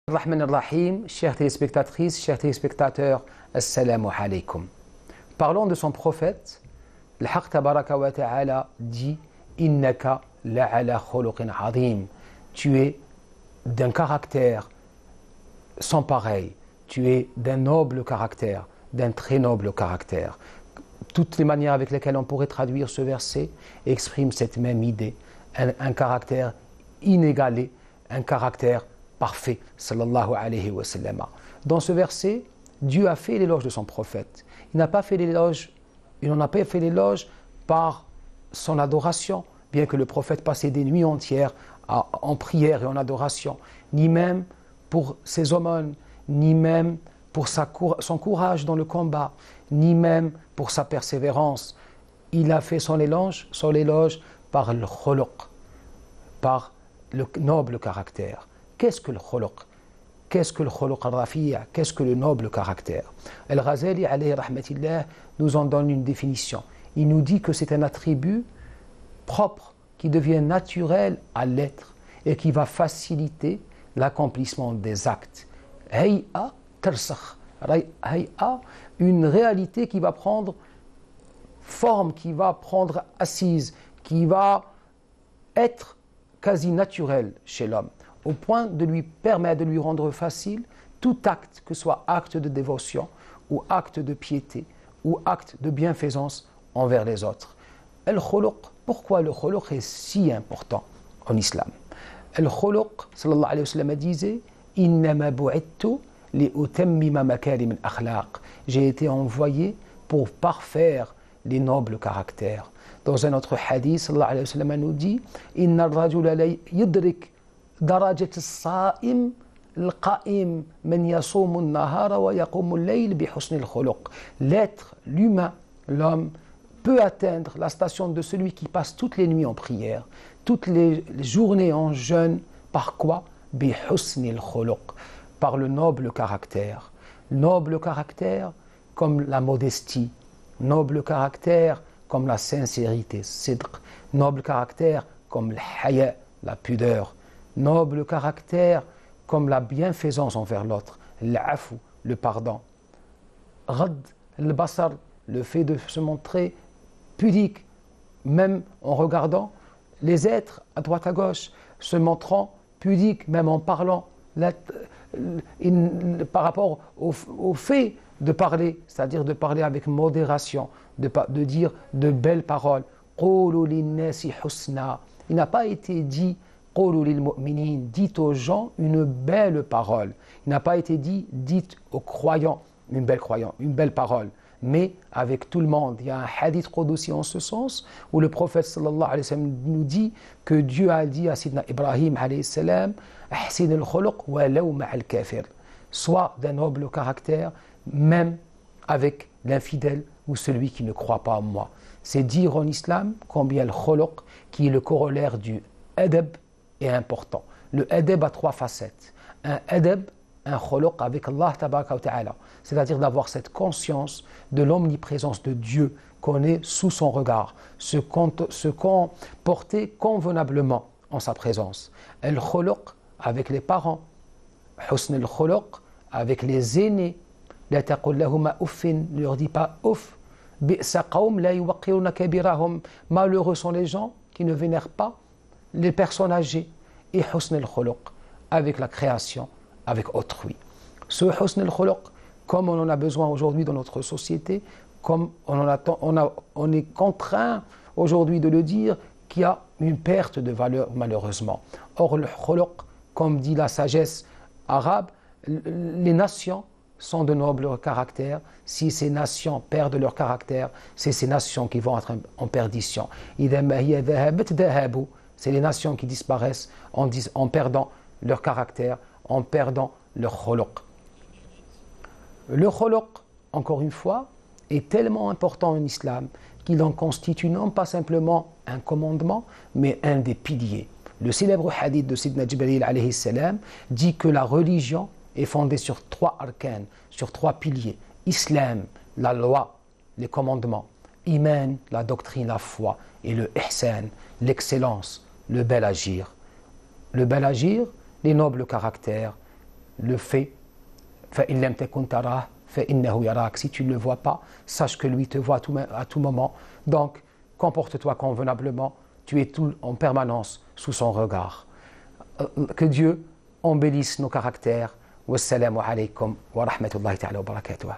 Rahman ar-Rahim, chères téléspectatrices, chers téléspectateurs, assalamu alaykum. Parlons de son prophète. Le Haqq tabaraka wa ta'ala dit Innaka la'ala khuluqin azim. Tu es d'un caractère sans pareil. Tu es d'un noble caractère, d'un très noble caractère. Toutes les manières avec lesquelles on pourrait traduire ce verset expriment cette même idée. Un caractère inégalé, un caractère parfait, sallallahu alayhi wa sallam. Dans ce verset, Dieu a fait l'éloge de son prophète. Il n'en a pas fait l'éloge par son adoration, bien que le prophète passait des nuits entières en prière et en adoration, ni même pour ses aumônes, ni même pour son courage dans le combat, ni même pour sa persévérance. Il a fait son éloge par le khuluq, par le noble caractère. Qu'est-ce que le khuluq? Qu'est-ce que le khuluq al-rafi'a? Qu'est-ce que le noble caractère? Al-Ghazali, alayhi rahmatillah, nous en donne une définition. Il nous dit que c'est un attribut propre qui devient naturel à l'être et qui va faciliter l'accomplissement des actes. Hay'a tarsakh. Hay'a, une réalité qui va prendre forme, qui va prendre assise, qui va être quasi naturelle chez l'homme, au point de lui permettre, de lui rendre facile tout acte, que ce soit acte de dévotion ou acte de piété ou acte de bienfaisance envers les autres. Al-khuluq, pourquoi le khuluq est si important en islam? Al-khuluq, sallallahu alayhi wa sallam, disait « Innama bu'ittu li utammima makarim al-akhlaq » J'ai été envoyé pour parfaire les nobles caractères. Dans un autre hadith, sallallahu alayhi wa sallam nous dit « Inna ar-rajula la yudrik درجة الصائم القائم من يصوم النهار ويقوم الليل بحسن الخلق. L'être, l'humain, l'homme, peut atteindre la station de celui qui passe toutes les nuits en prière, toutes les journées en jeûne. Par quoi? بحسن الخلق, par le noble caractère. Noble caractère comme la modestie, noble caractère comme la sincérité, sidq, noble caractère comme le haya, la pudeur, noble caractère comme la bienfaisance envers l'autre, l'afou, le pardon, ghad, le basar, le fait de se montrer pudique, même en regardant les êtres à droite à gauche, se montrant pudique, même en parlant, par rapport au fait de parler, c'est-à-dire de parler avec modération, de dire de belles paroles. Qulu linnasi husna. Il n'a pas été dit dites aux gens une belle parole. Il n'a pas été dit, dites aux croyants une belle parole, mais avec tout le monde. Il y a un hadith qudsi en ce sens, où le prophète sallallahu alayhi wa sallam nous dit que Dieu a dit à Sidna Ibrahim alayhi salam, ahsin al-khuluq walaw ma'al kafir, soit d'un noble caractère, même avec l'infidèle ou celui qui ne croit pas en moi. C'est dire en islam combien le khuluq, qui est le corollaire du adab, est important. Le adab a trois facettes. Un adab, un khuluq avec Allah tabaraka wa ta'ala, c'est-à-dire d'avoir cette conscience de l'omniprésence de Dieu, qu'on est sous son regard, se comporter convenablement en sa présence. El khuluq avec les parents, husn al khuluq avec les aînés, la taqul lahuma uffin, ne leur dis pas ouf, bi'sa qawm la yuwaqqiruna kabirahum, malheureux sont les gens qui ne vénèrent pas les personnes âgées, et husn al-khuluq avec la création, avec autrui. Ce husn al-khuluq, comme on en a besoin aujourd'hui dans notre société, comme on est contraint aujourd'hui de le dire, qu'il y a une perte de valeur malheureusement. Or le khuluq, comme dit la sagesse arabe, les nations sont de nobles caractères. Si ces nations perdent leur caractère, c'est ces nations qui vont être en perdition. C'est les nations qui disparaissent en perdant leur caractère, en perdant leur khuluq. Le khuluq, encore une fois, est tellement important en islam qu'il en constitue non pas simplement un commandement, mais un des piliers. Le célèbre hadith de Sidna Jibril alayhi salam dit que la religion est fondée sur trois arcanes, sur trois piliers. Islam, la loi, les commandements. Iman, la doctrine, la foi. Et le ihsan, l'excellence, le bel agir. Le bel agir, les nobles caractères, le fait. فَإِنْ لَمْ تَكُنْ تَرَاهُ فَإِنَّهُ يَرَاكَ. Si tu ne le vois pas, sache que lui te voit à tout moment. Donc, comporte-toi convenablement. Tu es en permanence sous son regard. Que Dieu embellisse nos caractères. Wassalamu alaikum wa rahmatullahi ta'ala wa barakatuh.